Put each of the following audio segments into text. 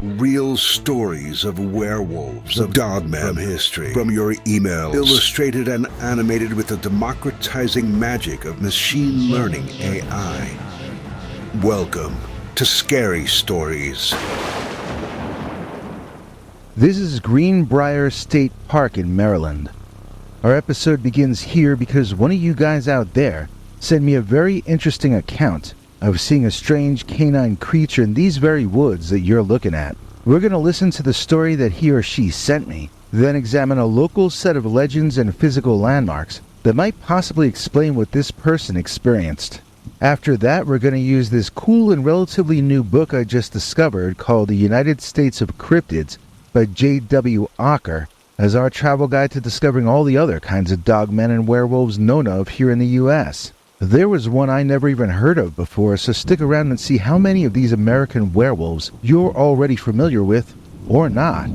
Real stories of werewolves, of dogmen from history, from your emails, illustrated and animated with the democratizing magic of machine learning AI. Welcome to Scary Stories. This is Greenbrier State Park in Maryland. Our episode begins here because one of you guys out there sent me a very interesting account of seeing a strange canine creature in these very woods that you're looking at. We're going to listen to the story that he or she sent me, then examine a local set of legends and physical landmarks that might possibly explain what this person experienced. After that, we're going to use this cool and relatively new book I just discovered called The United States of Cryptids by J.W. Ocker as our travel guide to discovering all the other kinds of dogmen and werewolves known of here in the U.S. There was one I never even heard of before, so stick around and see how many of these American werewolves you're already familiar with, or not.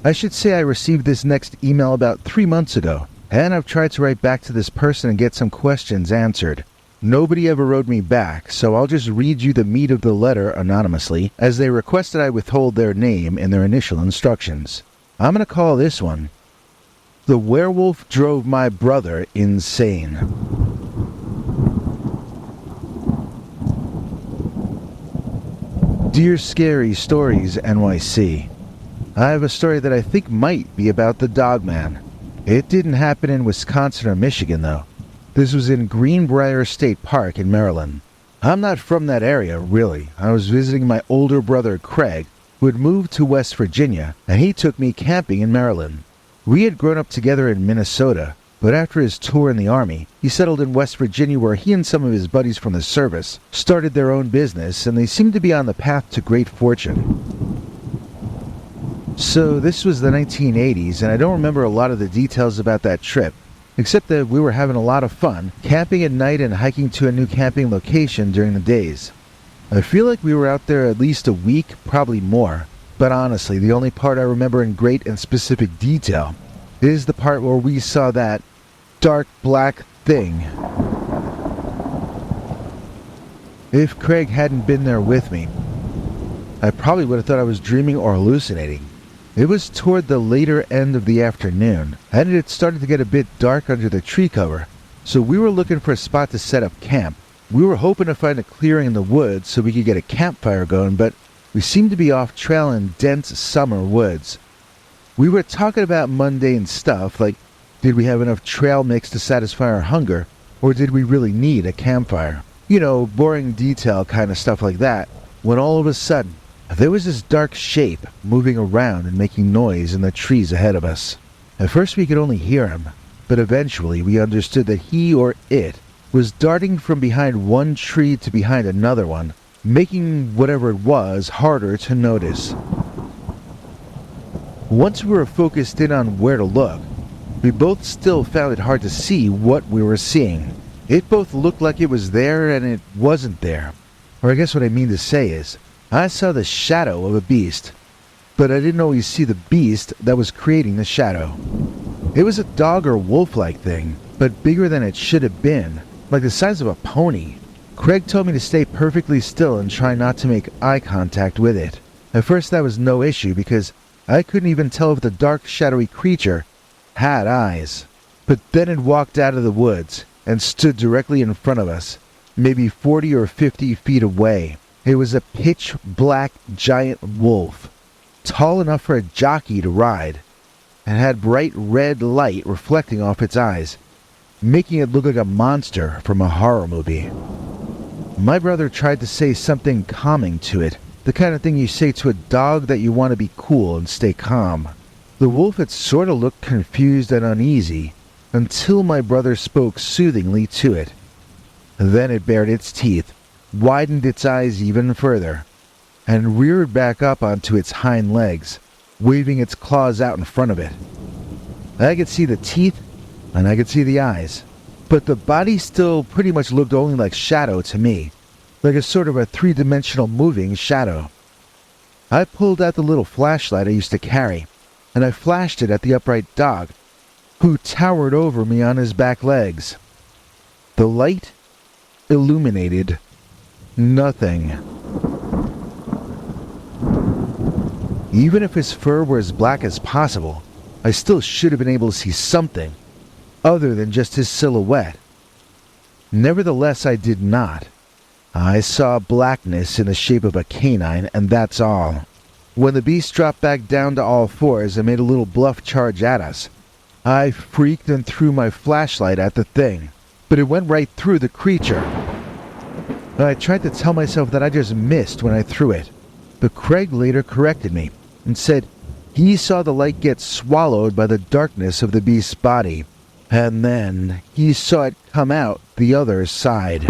I should say I received this next email about 3 months ago, and I've tried to write back to this person and get some questions answered. Nobody ever wrote me back, so I'll just read you the meat of the letter anonymously, as they requested I withhold their name in their initial instructions. I'm going to call this one, "The Werewolf Drove My Brother Insane." Dear Scary Stories NYC, I have a story that I think might be about the Dogman. It didn't happen in Wisconsin or Michigan though. This was in Greenbrier State Park in Maryland. I'm not from that area, really. I was visiting my older brother Craig, who had moved to West Virginia, and he took me camping in Maryland. We had grown up together in Minnesota, but after his tour in the Army, he settled in West Virginia where he and some of his buddies from the service started their own business, and they seemed to be on the path to great fortune. So this was the 1980s, and I don't remember a lot of the details about that trip, except that we were having a lot of fun, camping at night and hiking to a new camping location during the days. I feel like we were out there at least a week, probably more, but honestly, the only part I remember in great and specific detail is the part where we saw that dark black thing. If Craig hadn't been there with me, I probably would have thought I was dreaming or hallucinating. It was toward the later end of the afternoon, and it had started to get a bit dark under the tree cover, so we were looking for a spot to set up camp. We were hoping to find a clearing in the woods so we could get a campfire going, but we seemed to be off trail in dense summer woods. We were talking about mundane stuff, like did we have enough trail mix to satisfy our hunger, or did we really need a campfire? You know, boring detail kind of stuff like that, when all of a sudden, there was this dark shape moving around and making noise in the trees ahead of us. At first we could only hear him, but eventually we understood that he or it was darting from behind one tree to behind another one, making whatever it was harder to notice. Once we were focused in on where to look, we both still found it hard to see what we were seeing. It both looked like it was there and it wasn't there. Or I guess what I mean to say is, I saw the shadow of a beast, but I didn't always see the beast that was creating the shadow. It was a dog or wolf-like thing, but bigger than it should have been, like the size of a pony. Craig told me to stay perfectly still and try not to make eye contact with it. At first that was no issue because I couldn't even tell if the dark shadowy creature had eyes. But then it walked out of the woods and stood directly in front of us, maybe 40 or 50 feet away. It was a pitch black giant wolf, tall enough for a jockey to ride, and had bright red light reflecting off its eyes, making it look like a monster from a horror movie. My brother tried to say something calming to it, the kind of thing you say to a dog that you want to be cool and stay calm. The wolf had sort of looked confused and uneasy until my brother spoke soothingly to it. Then it bared its teeth, widened its eyes even further, and reared back up onto its hind legs, waving its claws out in front of it. I could see the teeth and I could see the eyes, but the body still pretty much looked only like shadow to me, like a sort of a three-dimensional moving shadow. I pulled out the little flashlight I used to carry, and I flashed it at the upright dog, who towered over me on his back legs. The light illuminated nothing. Even if his fur were as black as possible, I still should have been able to see something other than just his silhouette. Nevertheless, I did not. I saw blackness in the shape of a canine, and that's all. When the beast dropped back down to all fours and made a little bluff charge at us, I freaked and threw my flashlight at the thing, but it went right through the creature. I tried to tell myself that I just missed when I threw it, but Craig later corrected me and said he saw the light get swallowed by the darkness of the beast's body, and then he saw it come out the other side.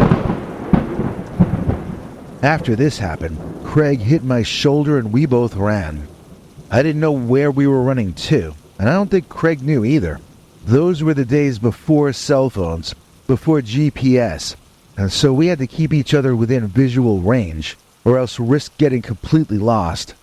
After this happened, Craig hit my shoulder and we both ran. I didn't know where we were running to, and I don't think Craig knew either. Those were the days before cell phones, before GPS, and so we had to keep each other within visual range, or else risk getting completely lost.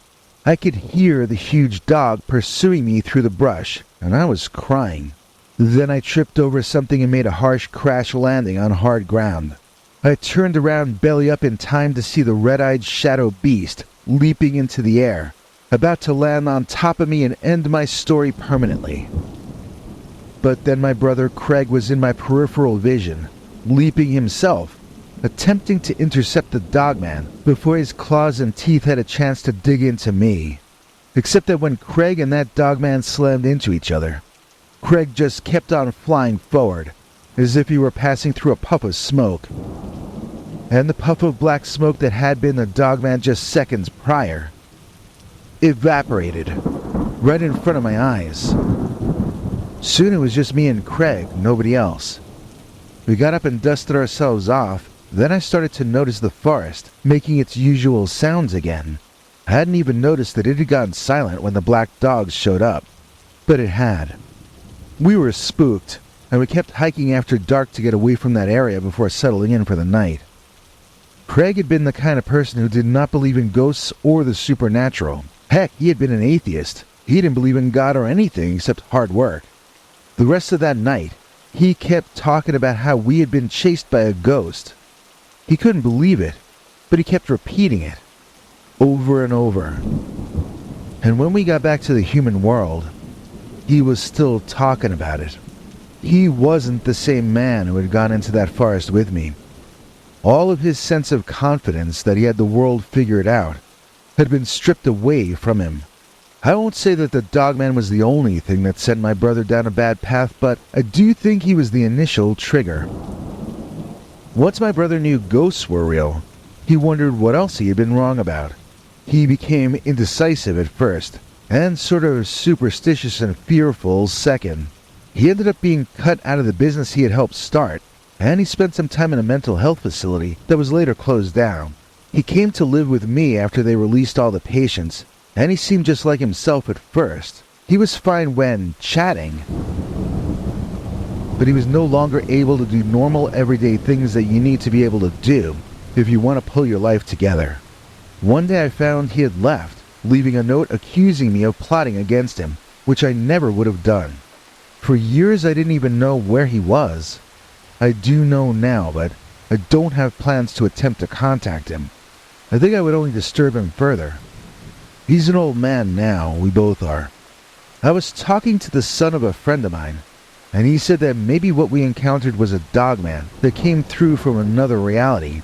I could hear the huge dog pursuing me through the brush, and I was crying. Then I tripped over something and made a harsh crash landing on hard ground. I turned around belly up in time to see the red-eyed shadow beast leaping into the air, about to land on top of me and end my story permanently. But then my brother Craig was in my peripheral vision, leaping himself, attempting to intercept the dogman before his claws and teeth had a chance to dig into me. Except that when Craig and that dogman slammed into each other, Craig just kept on flying forward, as if he were passing through a puff of smoke. And the puff of black smoke that had been the dogman just seconds prior evaporated right in front of my eyes. Soon it was just me and Craig, nobody else. We got up and dusted ourselves off. Then I started to notice the forest making its usual sounds again. I hadn't even noticed that it had gone silent when the black dogs showed up, but it had. We were spooked, and we kept hiking after dark to get away from that area before settling in for the night. Craig had been the kind of person who did not believe in ghosts or the supernatural. Heck, he had been an atheist. He didn't believe in God or anything except hard work. The rest of that night, he kept talking about how we had been chased by a ghost. He couldn't believe it, but he kept repeating it, over and over. And when we got back to the human world, he was still talking about it. He wasn't the same man who had gone into that forest with me. All of his sense of confidence that he had the world figured out had been stripped away from him. I won't say that the dogman was the only thing that sent my brother down a bad path, but I do think he was the initial trigger. Once my brother knew ghosts were real, he wondered what else he had been wrong about. He became indecisive at first, and sort of superstitious and fearful second. He ended up being cut out of the business he had helped start, and he spent some time in a mental health facility that was later closed down. He came to live with me after they released all the patients, and he seemed just like himself at first. He was fine when chatting, but he was no longer able to do normal everyday things that you need to be able to do if you want to pull your life together. One day I found he had left, leaving a note accusing me of plotting against him, which I never would have done. For years I didn't even know where he was. I do know now, but I don't have plans to attempt to contact him. I think I would only disturb him further. He's an old man now, we both are. I was talking to the son of a friend of mine, and he said that maybe what we encountered was a dogman that came through from another reality.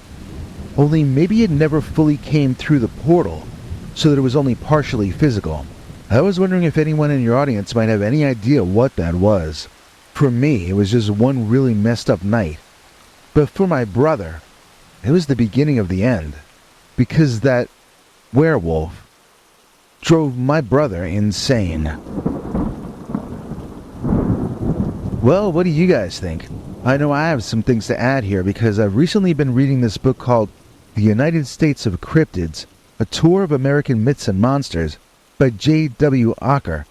Only maybe it never fully came through the portal, so that it was only partially physical. I was wondering if anyone in your audience might have any idea what that was. For me, it was just one really messed up night. But for my brother, it was the beginning of the end. Because that werewolf drove my brother insane. Well, what do you guys think? I know I have some things to add here because I've recently been reading this book called The United States of Cryptids, A Tour of American Myths and Monsters by J.W. Ocker.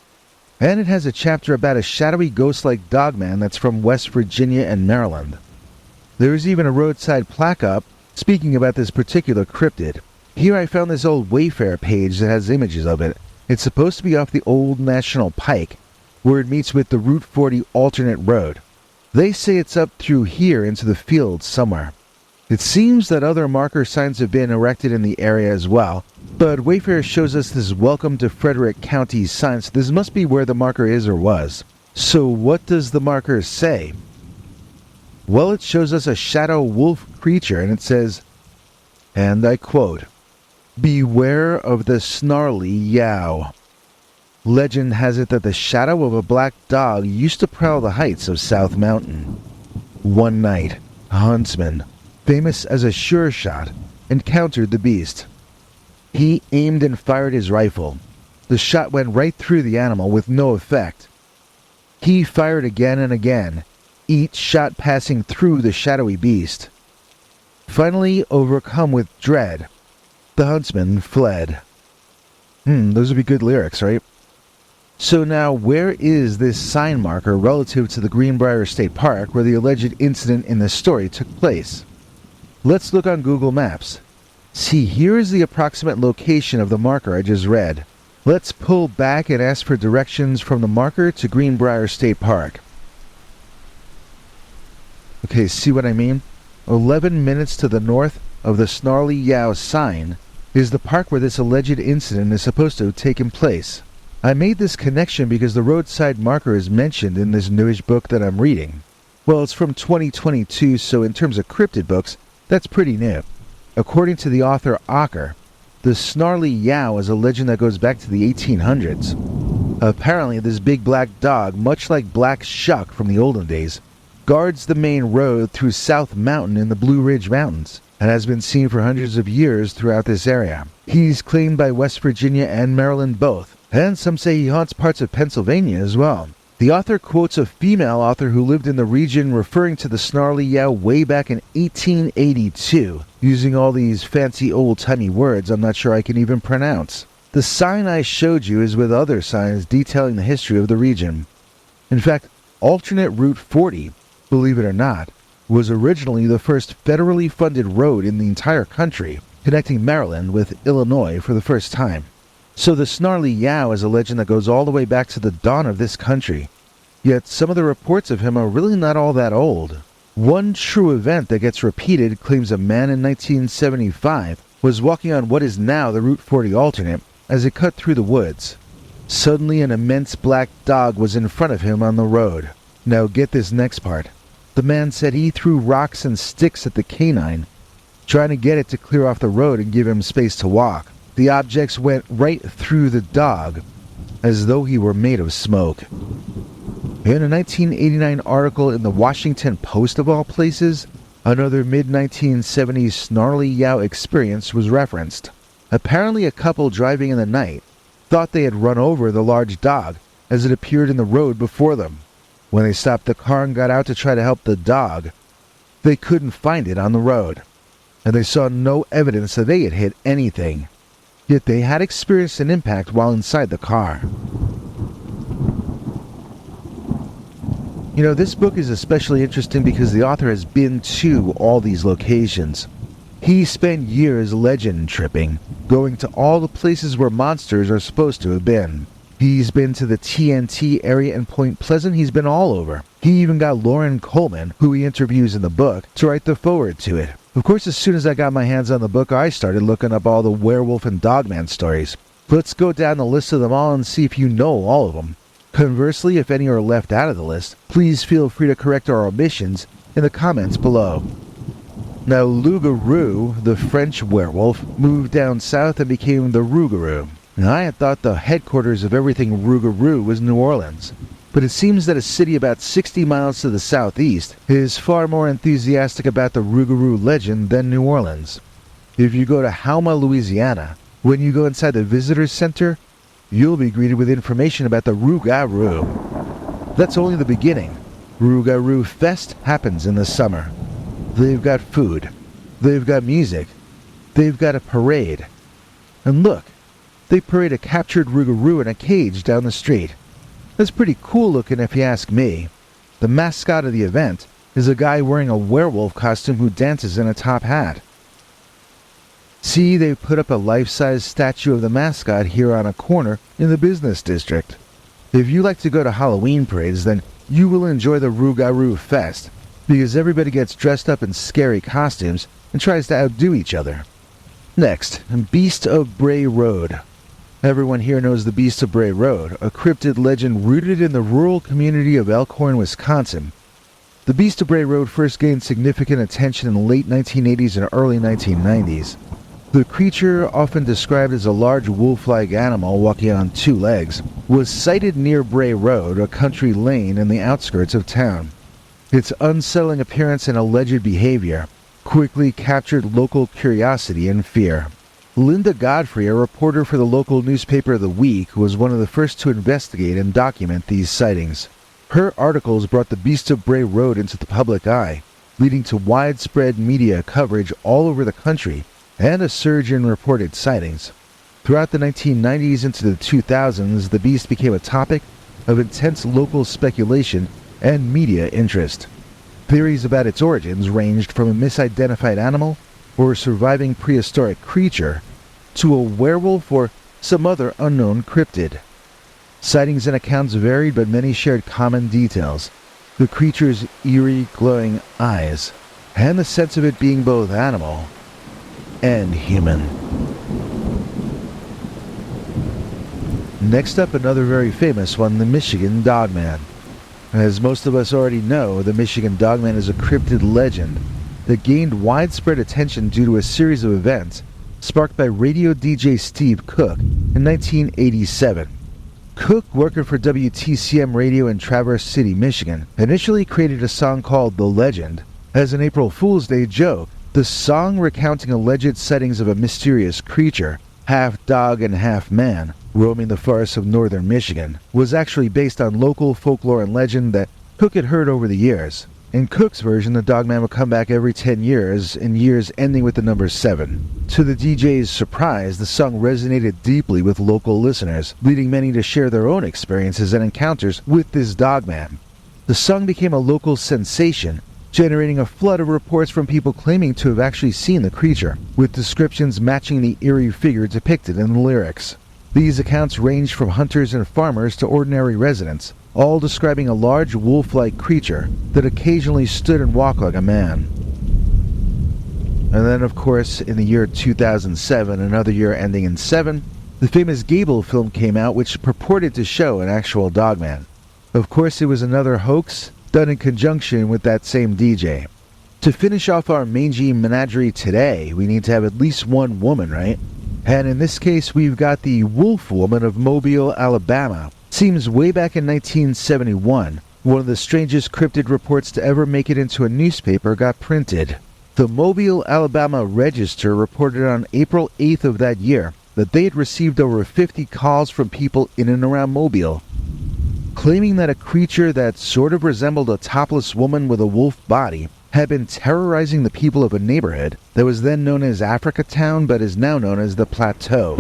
And it has a chapter about a shadowy ghost-like dogman that's from West Virginia and Maryland. There is even a roadside plaque up speaking about this particular cryptid. Here I found this old Wayfair page that has images of it. It's supposed to be off the old National Pike, where it meets with the Route 40 alternate road. They say it's up through here into the fields somewhere. It seems that other marker signs have been erected in the area as well, But Wayfarer shows us this Welcome to Frederick County sign, so this must be where the marker is or was. So what does the marker say? Well, it shows us a shadow wolf creature, and it says, and I quote, "Beware of the snarly yow." Legend has it that the shadow of a black dog used to prowl the heights of South Mountain. One night, a huntsman, famous as a sure shot, encountered the beast. He aimed and fired his rifle. The shot went right through the animal with no effect. He fired again and again, each shot passing through the shadowy beast. Finally, overcome with dread, the huntsman fled. Those would be good lyrics, right? So now, where is this sign marker relative to the Greenbrier State Park where the alleged incident in this story took place? Let's look on Google Maps. See, here is the approximate location of the marker I just read. Let's pull back and ask for directions from the marker to Greenbrier State Park. Okay, see what I mean? 11 minutes to the north of the Snarly Yow sign is the park where this alleged incident is supposed to have taken place. I made this connection because the roadside marker is mentioned in this newish book that I'm reading. Well, it's from 2022, so in terms of cryptid books, that's pretty new. According to the author Ocker, the Snarly Yow is a legend that goes back to the 1800s. Apparently, this big black dog, much like Black Shuck from the olden days, guards the main road through South Mountain in the Blue Ridge Mountains, and has been seen for hundreds of years throughout this area. He's claimed by West Virginia and Maryland both, and some say he haunts parts of Pennsylvania as well. The author quotes a female author who lived in the region referring to the Snarly Yow way back in 1882, using all these fancy old-timey words I'm not sure I can even pronounce. The sign I showed you is with other signs detailing the history of the region. In fact, alternate Route 40, believe it or not, was originally the first federally funded road in the entire country, connecting Maryland with Illinois for the first time. So the Snarly Yow is a legend that goes all the way back to the dawn of this country. Yet some of the reports of him are really not all that old. One true event that gets repeated claims a man in 1975 was walking on what is now the Route 40 alternate as it cut through the woods. Suddenly an immense black dog was in front of him on the road. Now get this next part. The man said he threw rocks and sticks at the canine, trying to get it to clear off the road and give him space to walk. The objects went right through the dog, as though he were made of smoke. In a 1989 article in the Washington Post of all places, another mid-1970s Snarly Yow experience was referenced. Apparently a couple driving in the night thought they had run over the large dog as it appeared in the road before them. When they stopped the car and got out to try to help the dog, they couldn't find it on the road, and they saw no evidence that they had hit anything. Yet they had experienced an impact while inside the car. You know, this book is especially interesting because the author has been to all these locations. He spent years legend tripping, going to all the places where monsters are supposed to have been. He's been to the TNT area in Point Pleasant. He's been all over. He even got Lauren Coleman, who he interviews in the book, to write the foreword to it. Of course, as soon as I got my hands on the book, I started looking up all the Werewolf and Dogman stories. Let's go down the list of them all and see if you know all of them. Conversely, if any are left out of the list, please feel free to correct our omissions in the comments below. Now, Rougarou, the French werewolf, moved down south and became the Rougarou. Now, I had thought the headquarters of everything Rougarou was New Orleans, but it seems that a city about 60 miles to the southeast is far more enthusiastic about the Rougarou legend than New Orleans. If you go to Houma, Louisiana, when you go inside the visitor's center, you'll be greeted with information about the Rougarou. That's only the beginning. Rougarou Fest happens in the summer. They've got food. They've got music. They've got a parade. And look, they parade a captured Rougarou in a cage down the street. That's pretty cool looking if you ask me. The mascot of the event is a guy wearing a werewolf costume who dances in a top hat. See, they put up a life-size statue of the mascot here on a corner in the business district. If you like to go to Halloween parades, then you will enjoy the Rougarou Fest, because everybody gets dressed up in scary costumes and tries to outdo each other. Next, Beast of Bray Road. Everyone here knows the Beast of Bray Road, a cryptid legend rooted in the rural community of Elkhorn, Wisconsin. The Beast of Bray Road first gained significant attention in the late 1980s and early 1990s. The creature, often described as a large wolf-like animal walking on two legs, was sighted near Bray Road, a country lane in the outskirts of town. Its unsettling appearance and alleged behavior quickly captured local curiosity and fear. Linda Godfrey, a reporter for the local newspaper The Week, was one of the first to investigate and document these sightings. Her articles brought the Beast of Bray Road into the public eye, leading to widespread media coverage all over the country and a surge in reported sightings. Throughout the 1990s into the 2000s, the beast became a topic of intense local speculation and media interest. Theories about its origins ranged from a misidentified animal or a surviving prehistoric creature to a werewolf or some other unknown cryptid. Sightings and accounts varied, but many shared common details: the creature's eerie, glowing eyes, and the sense of it being both animal and human. Next up, another very famous one, the Michigan Dogman. As most of us already know, the Michigan Dogman is a cryptid legend that gained widespread attention due to a series of events sparked by radio DJ Steve Cook in 1987. Cook, working for WTCM Radio in Traverse City, Michigan, initially created a song called The Legend as an April Fool's Day joke. The song, recounting alleged sightings of a mysterious creature, half dog and half man, roaming the forests of northern Michigan, was actually based on local folklore and legend that Cook had heard over the years. In Cook's version, the Dogman would come back every 10 years, in years ending with the number 7. To the DJ's surprise, the song resonated deeply with local listeners, leading many to share their own experiences and encounters with this Dogman. The song became a local sensation, generating a flood of reports from people claiming to have actually seen the creature, with descriptions matching the eerie figure depicted in the lyrics. These accounts ranged from hunters and farmers to ordinary residents, all describing a large wolf-like creature that occasionally stood and walked like a man. And then, of course, in the year 2007, another year ending in 7, the famous Gable film came out, which purported to show an actual Dogman. Of course, it was another hoax done in conjunction with that same DJ. To finish off our mangy menagerie today, we need to have at least one woman, right? And in this case, we've got the Wolf Woman of Mobile, Alabama. Seems way back in 1971, one of the strangest cryptid reports to ever make it into a newspaper got printed. The Mobile, Alabama Register reported on April 8th of that year that they had received over 50 calls from people in and around Mobile, claiming that a creature that sort of resembled a topless woman with a wolf body had been terrorizing the people of a neighborhood that was then known as Africatown but is now known as the Plateau.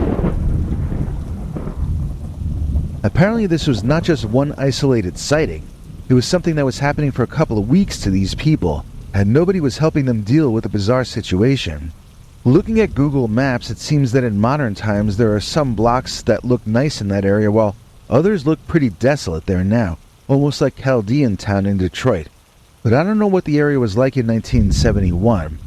Apparently this was not just one isolated sighting. It was something that was happening for a couple of weeks to these people, and nobody was helping them deal with the bizarre situation. Looking at Google Maps, it seems that in modern times there are some blocks that look nice in that area, while others look pretty desolate there now, almost like Chaldean Town in Detroit. But I don't know what the area was like in 1971.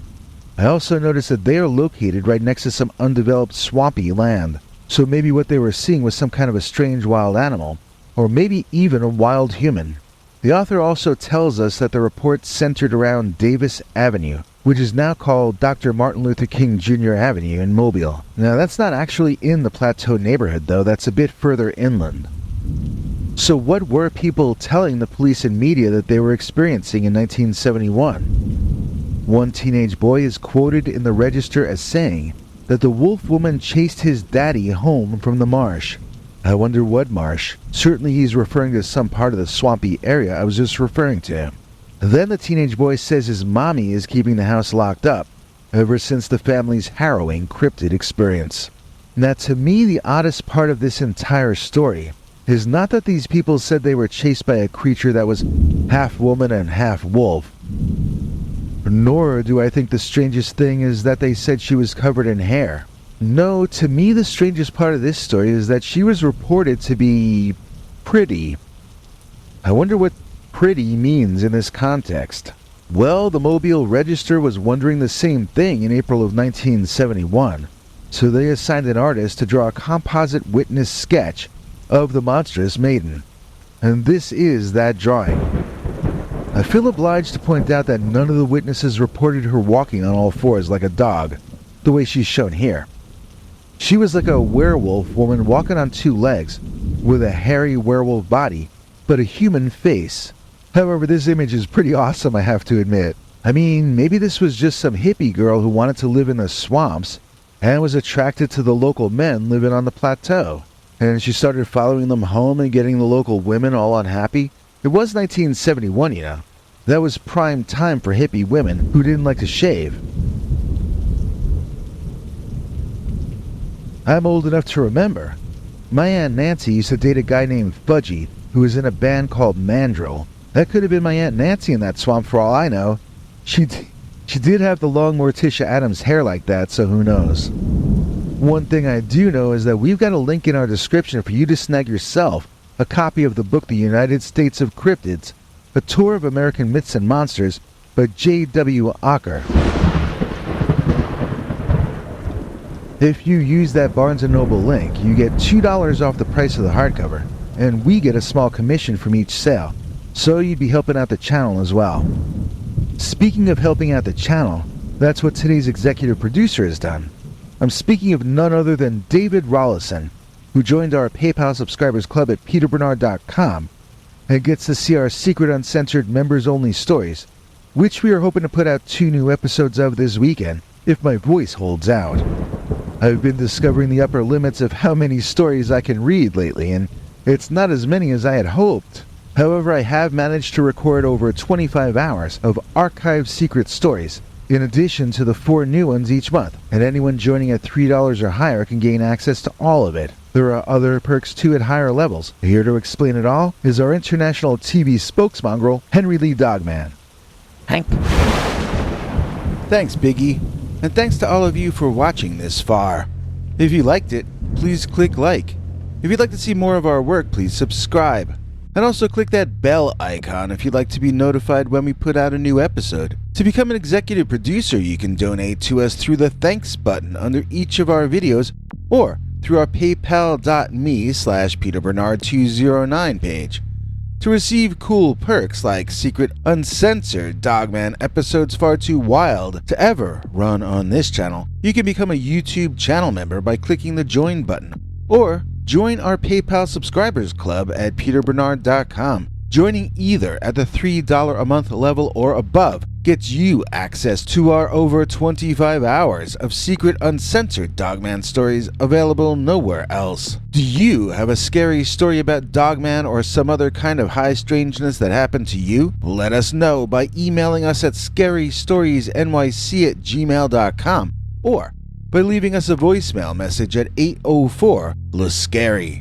I also noticed that they are located right next to some undeveloped swampy land. So maybe what they were seeing was some kind of a strange wild animal, or maybe even a wild human. The author also tells us that the report centered around Davis Avenue, which is now called Dr. Martin Luther King Jr. Avenue in Mobile. Now that's not actually in the Plateau neighborhood though, that's a bit further inland. So what were people telling the police and media that they were experiencing in 1971? One teenage boy is quoted in the Register as saying that the wolf woman chased his daddy home from the marsh. I wonder what marsh. Certainly he's referring to some part of the swampy area I was just referring to. Then the teenage boy says his mommy is keeping the house locked up ever since the family's harrowing cryptid experience. Now to me, the oddest part of this entire story is not that these people said they were chased by a creature that was half woman and half wolf, nor do I think the strangest thing is that they said she was covered in hair. No, to me the strangest part of this story is that she was reported to be pretty. I wonder what pretty means in this context. Well, the Mobile Register was wondering the same thing in April of 1971. so they assigned an artist to draw a composite witness sketch of the monstrous maiden. And this is that drawing. I feel obliged to point out that none of the witnesses reported her walking on all fours like a dog, the way she's shown here. She was like a werewolf woman walking on two legs, with a hairy werewolf body, but a human face. However, this image is pretty awesome, I have to admit. I mean, maybe this was just some hippie girl who wanted to live in the swamps and was attracted to the local men living on the plateau. And she started following them home and getting the local women all unhappy. It was 1971, you know. That was prime time for hippie women who didn't like to shave. I'm old enough to remember. My Aunt Nancy used to date a guy named Fudgy who was in a band called Mandrill. That could have been my Aunt Nancy in that swamp for all I know. She did have the long Morticia Addams hair like that, so who knows. One thing I do know is that we've got a link in our description for you to snag yourself a copy of the book The United States of Cryptids, A Tour of American Myths and Monsters by J.W. Ocker. If you use that Barnes & Noble link, you get $2 off the price of the hardcover, and we get a small commission from each sale, so you'd be helping out the channel as well. Speaking of helping out the channel, that's what today's executive producer has done. I'm speaking of none other than David Rollison, who joined our PayPal subscribers club at peterbernard.com and gets to see our secret uncensored members-only stories, which we are hoping to put out 2 new episodes of this weekend, if my voice holds out. I've been discovering the upper limits of how many stories I can read lately, and it's not as many as I had hoped. However, I have managed to record over 25 hours of archived secret stories, in addition to the 4 new ones each month, and anyone joining at $3 or higher can gain access to all of it. There are other perks too at higher levels. Here to explain it all is our international TV spokesmongrel, Henry Lee Dogman. Hank. Thanks, Biggie. And thanks to all of you for watching this far. If you liked it, please click like. If you'd like to see more of our work, please subscribe. And also click that bell icon if you'd like to be notified when we put out a new episode. To become an executive producer, you can donate to us through the thanks button under each of our videos, or through our paypal.me/PeterBernard209 page. To receive cool perks like secret uncensored Dogman episodes far too wild to ever run on this channel, you can become a YouTube channel member by clicking the join button, or join our PayPal subscribers club at peterbernard.com. Joining either at the $3 a month level or above gets you access to our over 25 hours of secret uncensored Dogman stories available nowhere else. Do you have a scary story about Dogman or some other kind of high strangeness that happened to you? Let us know by emailing us at scarystoriesnyc@gmail.com or by leaving us a voicemail message at 804-LA-SCARY.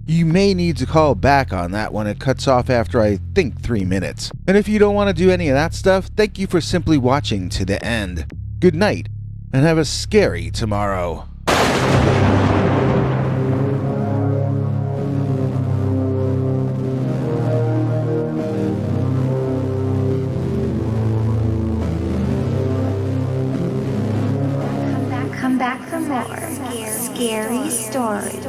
You may need to call back on that one. It cuts off after I think 3 minutes. And if you don't want to do any of that stuff, thank you for simply watching to the end. Good night, and have a scary tomorrow. Come back for more scary stories.